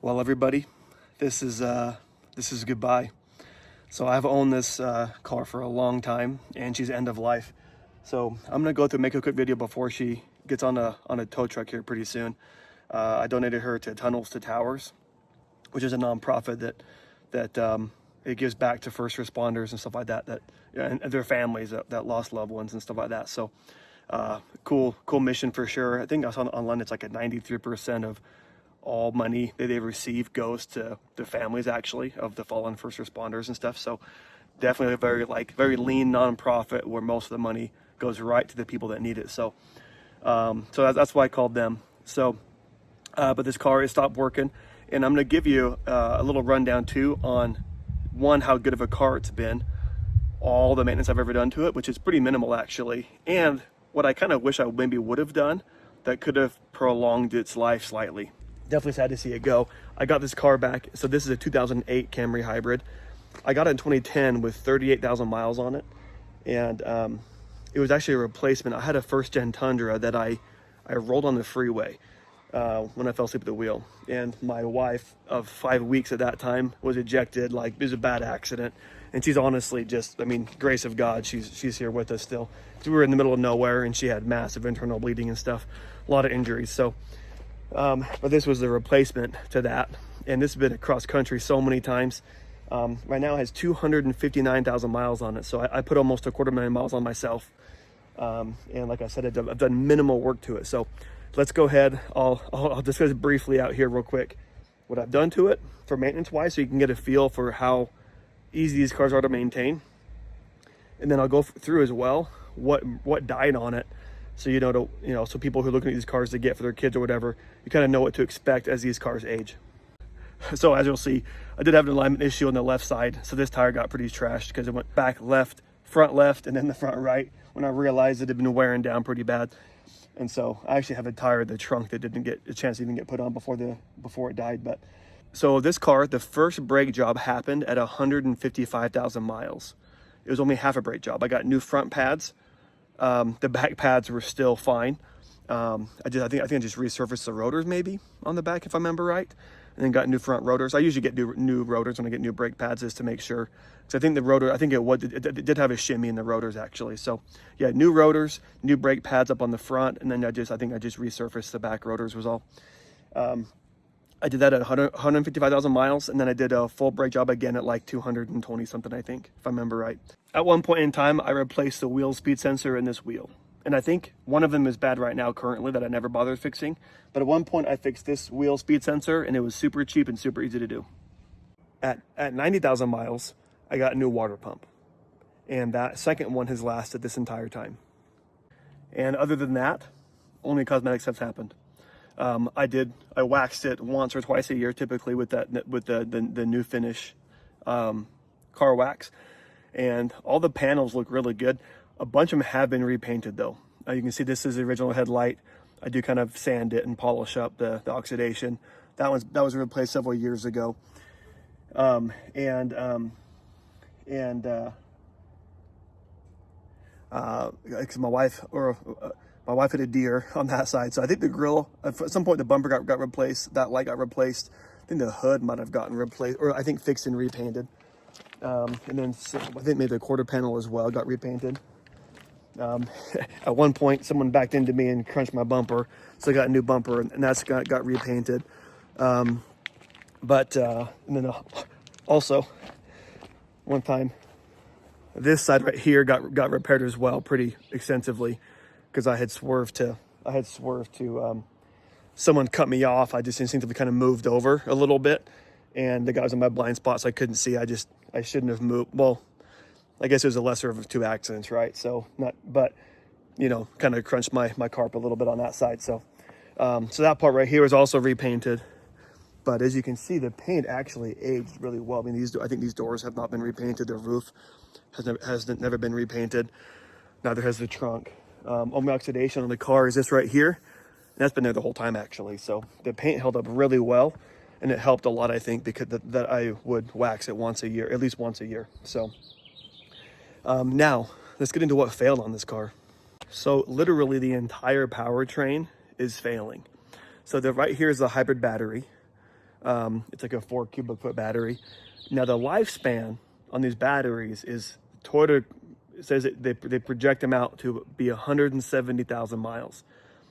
Well, everybody, this is goodbye. So I've owned this car for a long time, and she's end of life. So I'm gonna go through and make a quick video before she gets on a tow truck here pretty soon. I donated her to Tunnels to Towers, which is a nonprofit that it gives back to first responders and stuff like that and their families that lost loved ones and stuff like that. So cool mission for sure. I think I saw online it's like a 93% of all money that they receive goes to the families actually of the fallen first responders and stuff. So definitely a very lean nonprofit where most of the money goes right to the people that need it. So that's why I called them. So but this car has stopped working, and I'm going to give you a little rundown too on how good of a car it's been, all the maintenance I've ever done to it, which is pretty minimal actually, and what I kind of wish I maybe would have done that could have prolonged its life slightly. Definitely sad to see it go. I got this car back. So this is a 2008 Camry hybrid. I got it in 2010 with 38,000 miles on it. And it was actually a replacement. I had a first gen Tundra that I rolled on the freeway when I fell asleep at the wheel. And my wife of 5 weeks at that time was ejected. Like, it was a bad accident. And she's honestly just, I mean, grace of God, she's here with us still. So we were in the middle of nowhere, and she had massive internal bleeding and stuff, a lot of injuries. So but this was the replacement to that, and this has been across country so many times. Right now it has 259,000 miles on it, so I put almost 250,000 miles on myself, and like I said, I've done minimal work to it. So let's go ahead. I'll discuss briefly out here real quick what I've done to it for maintenance wise, so you can get a feel for how easy these cars are to maintain, and then I'll go through as well what died on it. So so people who are looking at these cars to get for their kids or whatever, you kind of know what to expect as these cars age. So as you'll see, I did have an alignment issue on the left side. So this tire got pretty trashed because it went back left, front left, and then the front right when I realized it had been wearing down pretty bad. And so I actually have a tire in the trunk that didn't get a chance to even get put on before it died. But so this car, the first brake job happened at 155,000 miles. It was only half a brake job. I got new front pads. The back pads were still fine. I think I just resurfaced the rotors maybe on the back, if I remember right, and then got new front rotors. I usually get new rotors when I get new brake pads, just to make sure, because I think the rotor, it did have a shimmy in the rotors actually. So yeah, new rotors, new brake pads up on the front, and then I think I just resurfaced the back rotors was all. I did that at 155,000 miles, and then I did a full brake job again at like 220 something, I think, if I remember right. At one point in time, I replaced the wheel speed sensor in this wheel. And I think one of them is bad right now currently that I never bothered fixing. But at one point I fixed this wheel speed sensor, and it was super cheap and super easy to do. At 90,000 miles, I got a new water pump. And that second one has lasted this entire time. And other than that, only cosmetic stuff's happened. I waxed it once or twice a year, typically with the new finish car wax, and all the panels look really good. A bunch of them have been repainted though. You can see this is the original headlight. I do kind of sand it and polish up the oxidation. That was replaced several years ago. Because my wife hit a deer on that side. So I think the grill, at some point the bumper got replaced, that light got replaced. I think the hood might have gotten replaced, or I think fixed and repainted. And then I think maybe the quarter panel as well got repainted. At one point someone backed into me and crunched my bumper, so I got a new bumper, and that's got repainted. And then also one time this side right here got repaired as well pretty extensively, because I had swerved to someone cut me off. I just instinctively kind of moved over a little bit, and the guy was in my blind spot, so I couldn't see. I shouldn't have moved. Well, I guess it was a lesser of two accidents, right? So kind of crunched my carpet a little bit on that side. So that part right here is also repainted. But as you can see, the paint actually aged really well. I mean, I think these doors have not been repainted. The roof has never been repainted. Neither has the trunk. Only oxidation on the car is this right here. And that's been there the whole time actually. So the paint held up really well, and it helped a lot, I think, because that I would wax it once a year, at least once a year. So now let's get into what failed on this car. So literally the entire powertrain is failing. So right here is the hybrid battery. It's like a 4 cubic foot battery. Now the lifespan on these batteries is Toyota says that they project them out to be 170,000 miles.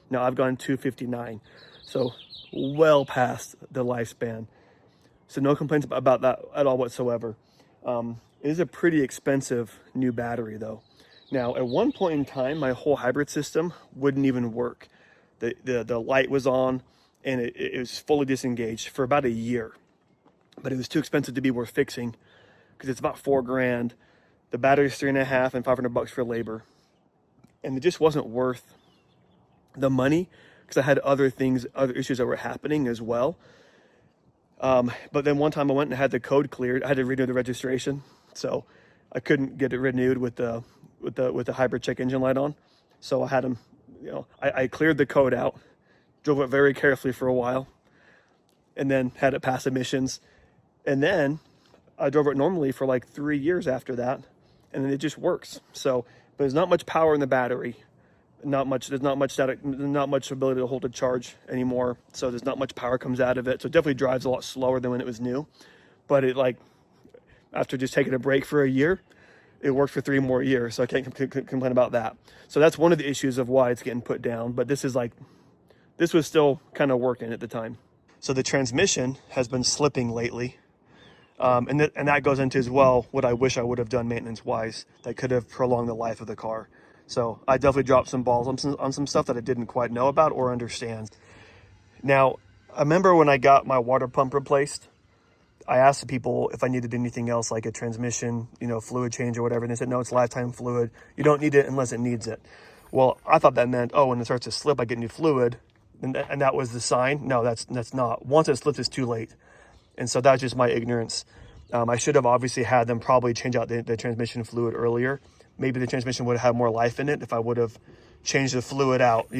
Now I've gone 259, so well past the lifespan. So no complaints about that at all whatsoever. It is a pretty expensive new battery though. Now at one point in time, my whole hybrid system wouldn't even work. The light was on and it was fully disengaged for about a year, but it was too expensive to be worth fixing because it's about $4,000. The battery's $3.5 and $500 for labor. And it just wasn't worth the money because I had other issues that were happening as well. But then one time I went and had the code cleared. I had to renew the registration, so I couldn't get it renewed with the hybrid check engine light on. So I had them, I cleared the code out, drove it very carefully for a while, and then had it pass emissions. And then I drove it normally for like 3 years after that, and then it just works. So, but there's not much power in the battery. There's not much ability to hold a charge anymore. So there's not much power comes out of it. So it definitely drives a lot slower than when it was new. But it, like, after just taking a break for a year, it worked for 3 more years. So I can't complain about that. So that's one of the issues of why it's getting put down. But this was still kind of working at the time. So the transmission has been slipping lately. And that goes into as well what I wish I would have done maintenance-wise that could have prolonged the life of the car. So I definitely dropped some balls on some stuff that I didn't quite know about or understand. Now, I remember when I got my water pump replaced, I asked the people if I needed anything else, like a transmission, fluid change or whatever. And they said, no, it's lifetime fluid. You don't need it unless it needs it. Well, I thought that meant, when it starts to slip, I get new fluid. And that was the sign. No, that's not. Once it slips, it's too late. And so that's just my ignorance. I should have obviously had them probably change out the transmission fluid earlier. Maybe the transmission would have had more life in it if I would have changed the fluid out,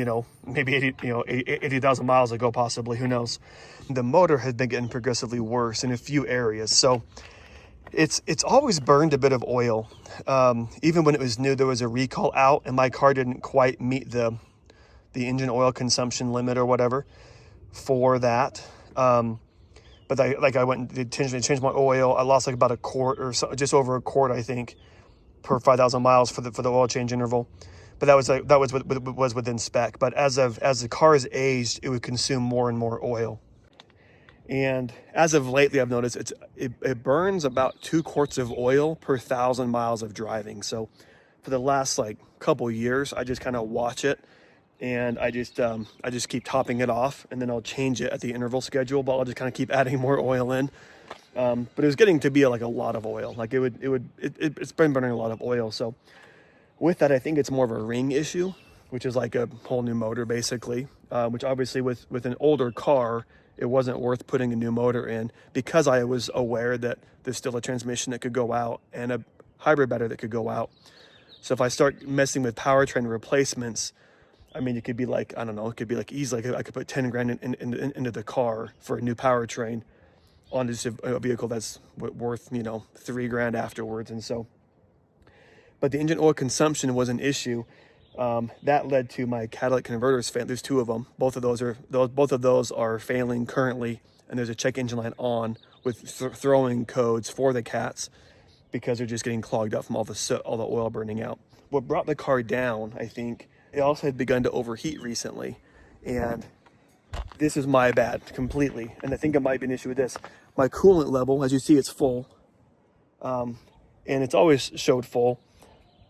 maybe 80,000 miles ago, possibly, who knows. The motor has been getting progressively worse in a few areas. So it's always burned a bit of oil. Even when it was new, there was a recall out and my car didn't quite meet the engine oil consumption limit or whatever for that. But I went and changed my oil. I lost like about a quart or so, just over a quart, I think, per 5,000 miles for the oil change interval. But that was within spec. But as the car has aged, it would consume more and more oil. And as of lately, I've noticed it burns about 2 quarts of oil per 1,000 miles of driving. So for the last couple years, I just kind of watch it. And I just keep topping it off, and then I'll change it at the interval schedule, but I'll just kind of keep adding more oil in. But it was getting to be a lot of oil. It's been burning a lot of oil. So with that, I think it's more of a ring issue, which is like a whole new motor basically, which obviously with an older car, it wasn't worth putting a new motor in because I was aware that there's still a transmission that could go out and a hybrid battery that could go out. So if I start messing with powertrain replacements, I mean, it could be it could be easily, I could put 10 grand into the car for a new powertrain on just a vehicle that's worth, 3 grand afterwards. And so, but the engine oil consumption was an issue. That led to my catalytic converters failing. There's 2 of them. Both of those are failing currently. And there's a check engine light on with throwing codes for the cats because they're just getting clogged up from all the oil burning out. What brought the car down, I think, it also had begun to overheat recently, and this is my bad completely. And I think it might be an issue with this. My coolant level, as you see, it's full, and it's always showed full,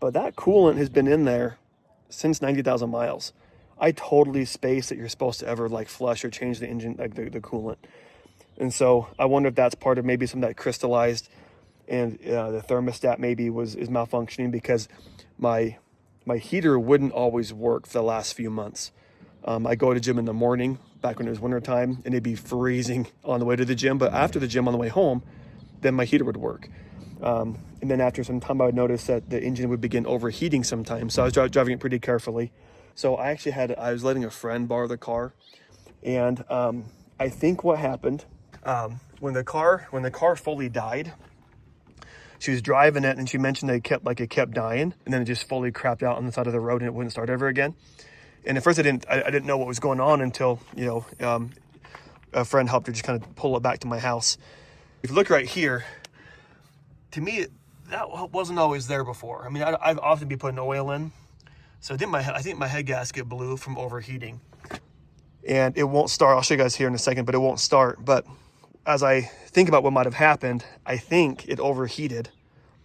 but that coolant has been in there since 90,000 miles. I totally spaced that you're supposed to ever flush or change the engine, the coolant. And so I wonder if that's part of maybe some of that crystallized, and the thermostat maybe is malfunctioning because my heater wouldn't always work for the last few months. I go to gym in the morning, back when it was wintertime, and it'd be freezing on the way to the gym. But after the gym on the way home, then my heater would work. And then after some time, I would notice that the engine would begin overheating sometimes. So I was driving it pretty carefully. So I was letting a friend borrow the car. And I think what happened, when the car fully died, she was driving it and she mentioned that it kept dying, and then it just fully crapped out on the side of the road and it wouldn't start ever again. And at first I didn't know what was going on until, a friend helped her just kind of pull it back to my house. If you look right here, to me, that wasn't always there before. I mean, I've often been putting oil in. So I think my head gasket blew from overheating. And it won't start. I'll show you guys here in a second, but it won't start. But as I think about what might have happened, I think it overheated.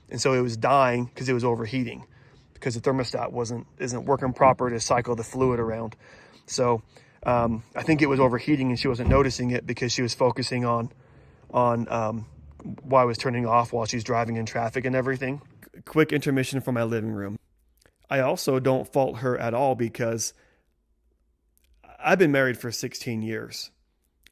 And so it was dying because it was overheating, because the thermostat isn't working proper to cycle the fluid around. So I think it was overheating and she wasn't noticing it because she was focusing on why I was turning off while she's driving in traffic and everything. Quick intermission from my living room. I also don't fault her at all because I've been married for 16 years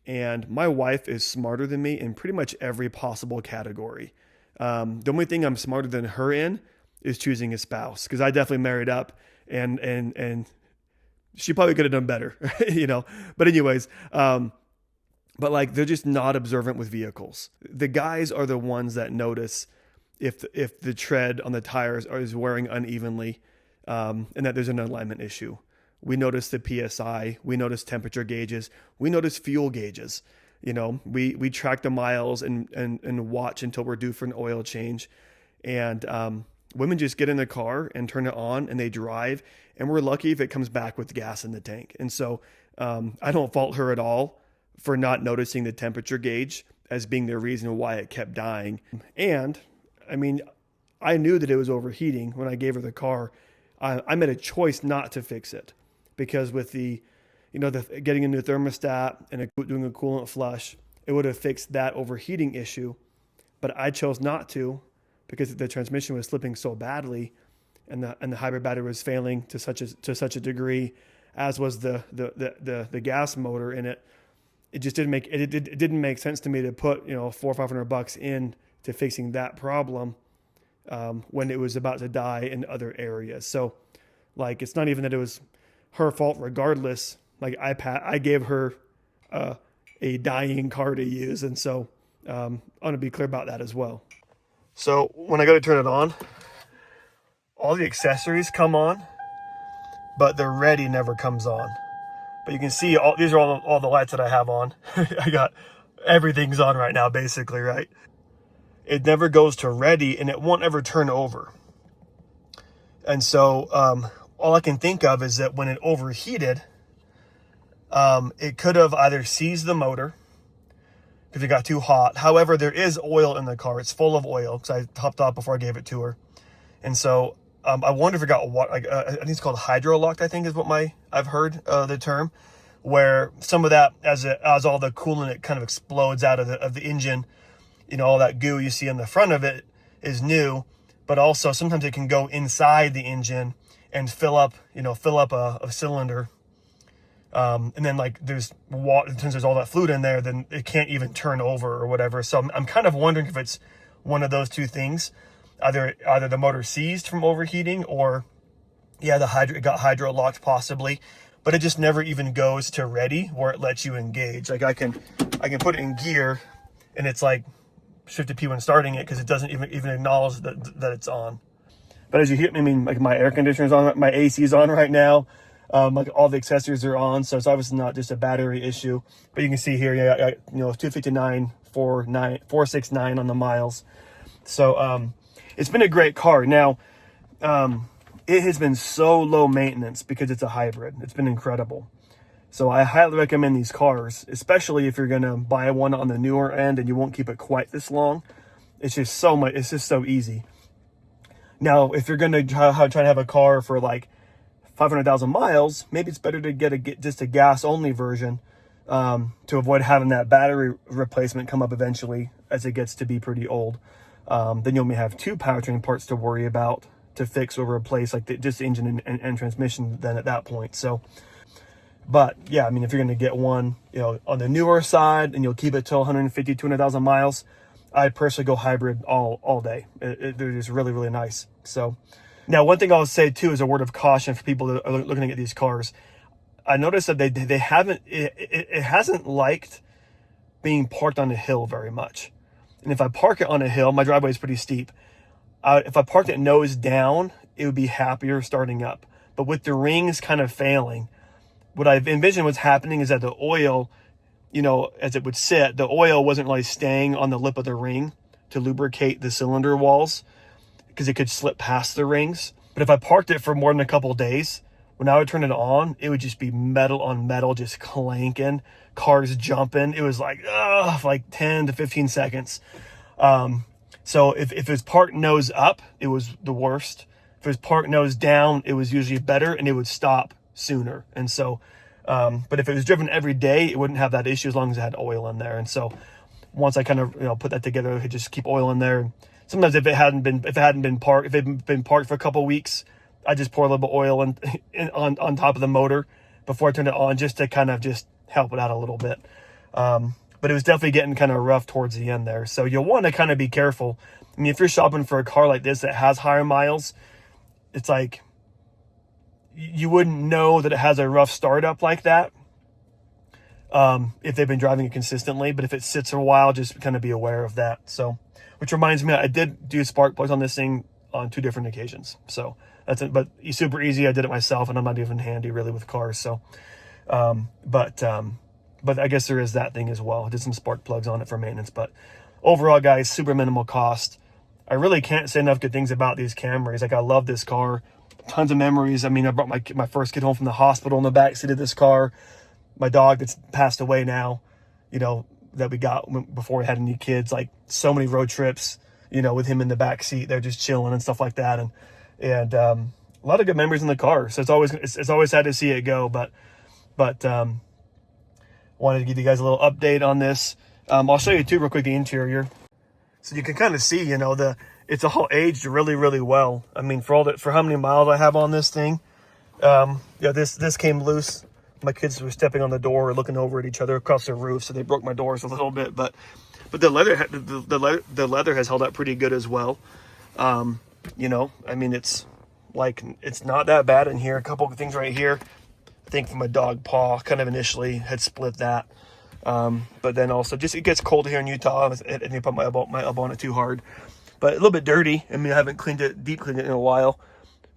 and my wife is smarter than me in pretty much every possible category. The only thing I'm smarter than her in is choosing a spouse, because I definitely married up and she probably could have done better, you know. But anyways, but like they're just not observant with vehicles. The guys are the ones that notice if the tread on the tires is wearing unevenly, and that there's an alignment issue. We notice the PSI, we notice temperature gauges, we notice fuel gauges. You know, we track the miles and watch until we're due for an oil change. And women just get in the car and turn it on and they drive, and we're lucky if it comes back with gas in the tank. And so I don't fault her at all for not noticing the temperature gauge as being the reason why it kept dying. And I mean, I knew that it was overheating when I gave her the car. I made a choice not to fix it, because with the getting a new thermostat and doing a coolant flush, it would have fixed that overheating issue. But I chose not to because the transmission was slipping so badly, and the hybrid battery was failing to such a degree, as was the gas motor in it. It just didn't make sense to me to put $400 or $500 in to fixing that problem when it was about to die in other areas. So like, it's not even that it was her fault regardless. Like I gave her a dying car to use. And so I want to be clear about that as well. So when I go to turn it on, all the accessories come on, but the ready never comes on. But you can see these are all the lights that I have on. I got everything's on right now, basically, right? It never goes to ready, and it won't ever turn over. And so all I can think of is that when it overheated, it could have either seized the motor because it got too hot. However, there is oil in the car. It's full of oil because I topped off before I gave it to her. And so I wonder if it got what, I think it's called hydro-locked, I think is what I've heard the term, where some of that, as all the coolant, it kind of explodes out of the engine. All that goo you see on the front of it is new, but also sometimes it can go inside the engine and fill up a cylinder. And then like there's water, since there's all that fluid in there, then it can't even turn over or whatever. So I'm kind of wondering if it's one of those two things. Either the motor seized from overheating, or it got hydro locked possibly, but it just never even goes to ready where it lets you engage. Like I can put it in gear and it's like shifted P when starting it, because it doesn't even acknowledge that it's on. But as you hear, I mean, like my air conditioner's on, my AC is on right now. Like all the accessories are on, so it's obviously not just a battery issue. But you can see here, I got 259, 469 on the miles. So it's been a great car. Now, it has been so low maintenance because it's a hybrid. It's been incredible. So I highly recommend these cars, especially if you're going to buy one on the newer end and you won't keep it quite this long. It's just so easy. Now, if you're going to try to have a car for like 500,000 miles, maybe it's better to get just a gas only version, to avoid having that battery replacement come up eventually as it gets to be pretty old. Then you only have two powertrain parts to worry about to fix or replace, like just the engine and transmission then at that point. So, but yeah, I mean, if you're going to get one, on the newer side and you'll keep it till 150, 200,000 miles, I personally go hybrid all day. They're just really, really nice. So now one thing I'll say too is a word of caution for people that are looking at these cars. I noticed that they haven't, it hasn't liked being parked on a hill very much. And if I park it on a hill, my driveway is pretty steep. If I parked it nose down, it would be happier starting up. But with the rings kind of failing, what I've envisioned what's happening is that the oil you know, as it would sit, the oil wasn't really staying on the lip of the ring to lubricate the cylinder walls, because it could slip past the rings. But if I parked it for more than a couple of days, when I would turn it on, it would just be metal on metal, just clanking, cars jumping. It was like, like 10 to 15 seconds. So if it was parked nose up, it was the worst. If it was parked nose down, it was usually better, and it would stop sooner. And so, but if it was driven every day, it wouldn't have that issue as long as it had oil in there. And so once I kind of, put that together, I could just keep oil in there. Sometimes if it hadn't been parked for a couple of weeks, I just pour a little bit of oil on top of the motor before I turn it on, just to kind of just help it out a little bit. But it was definitely getting kind of rough towards the end there. So you'll want to kind of be careful. I mean, if you're shopping for a car like this that has higher miles, it's like you wouldn't know that it has a rough startup like that if they've been driving it consistently. But if it sits a while, just kind of be aware of that. So, which reminds me, I did do spark plugs on this thing on 2 different occasions. So that's it. But it's super easy. I did it myself, and I'm not even handy really with cars. So, but I guess there is that thing as well. I did some spark plugs on it for maintenance. But overall, guys, super minimal cost. I really can't say enough good things about these Camrys. Like, I love this car. Tons of memories. I mean, I brought my first kid home from the hospital in the backseat of this car. My dog that's passed away now, that we got before we had any kids. Like, so many road trips, with him in the backseat. They're just chilling and stuff like that. And a lot of good memories in the car. So it's always sad to see it go. But wanted to give you guys a little update on this. I'll show you too real quick the interior. So you can kind of see, it's all aged really, really well. I mean, for how many miles I have on this thing. This came loose. My kids were stepping on the door or looking over at each other across the roof, so they broke my doors a little bit. But the leather has held up pretty good as well. I mean, it's not that bad in here. A couple of things right here. I think from a dog paw, kind of initially had split that. But then also just, it gets cold here in Utah, and you put my elbow on it too hard. But a little bit dirty. I mean, I haven't deep cleaned it in a while,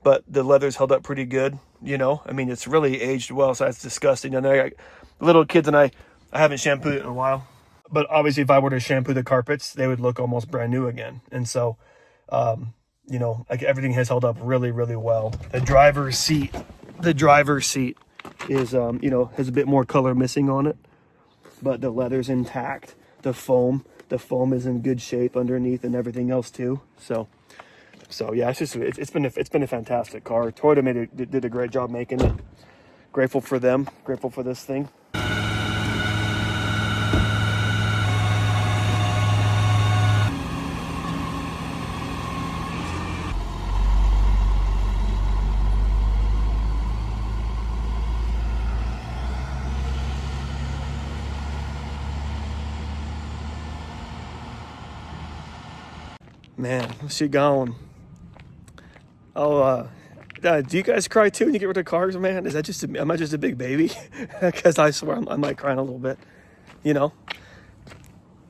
but the leather's held up pretty good. I mean, it's really aged well, so that's disgusting. And I got little kids, and I haven't shampooed it in a while. But obviously, if I were to shampoo the carpets, they would look almost brand new again. And so, like, everything has held up really, really well. The driver's seat is, has a bit more color missing on it, but the leather's intact. The foam is in good shape underneath, and everything else too. So yeah, it's been a fantastic car. Toyota did a great job making it. Grateful for them. Grateful for this thing. Man, where's she going? Oh, do you guys cry too when you get rid of cars, man? Am I just a big baby? Because I swear I might cry a little bit.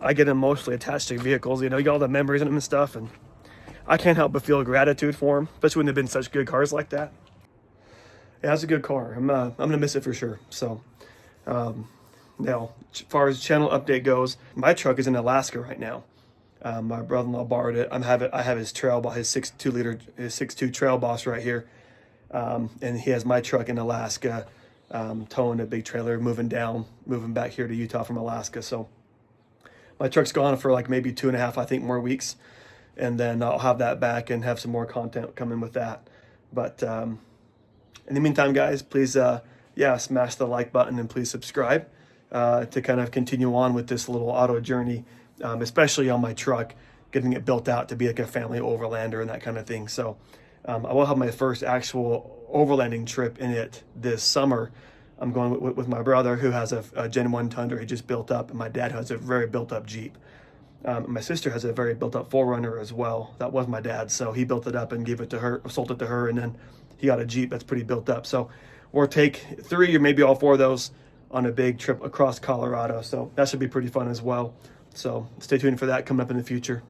I get emotionally attached to vehicles. You got all the memories in them and stuff, and I can't help but feel gratitude for them, especially when they've been such good cars like that. Yeah, it's a good car. I'm gonna miss it for sure. So, now, as far as channel update goes, my truck is in Alaska right now. My brother-in-law borrowed it. I have his trail boss, his 6.2 trail boss right here. And he has my truck in Alaska, towing a big trailer, moving back here to Utah from Alaska. So my truck's gone for like maybe 2.5, I think, more weeks. And then I'll have that back and have some more content coming with that. But, in the meantime, guys, please, smash the like button and please subscribe, to kind of continue on with this little auto journey. Especially on my truck, getting it built out to be like a family overlander and that kind of thing. So I will have my first actual overlanding trip in it this summer. I'm going with my brother, who has a Gen 1 Tundra he just built up, and my dad has a very built up Jeep. My sister has a very built up 4Runner as well. That was my dad's, so he built it up and gave it to her, sold it to her, and then he got a Jeep that's pretty built up. So we'll take 3 or maybe all 4 of those on a big trip across Colorado. So that should be pretty fun as well. So stay tuned for that coming up in the future.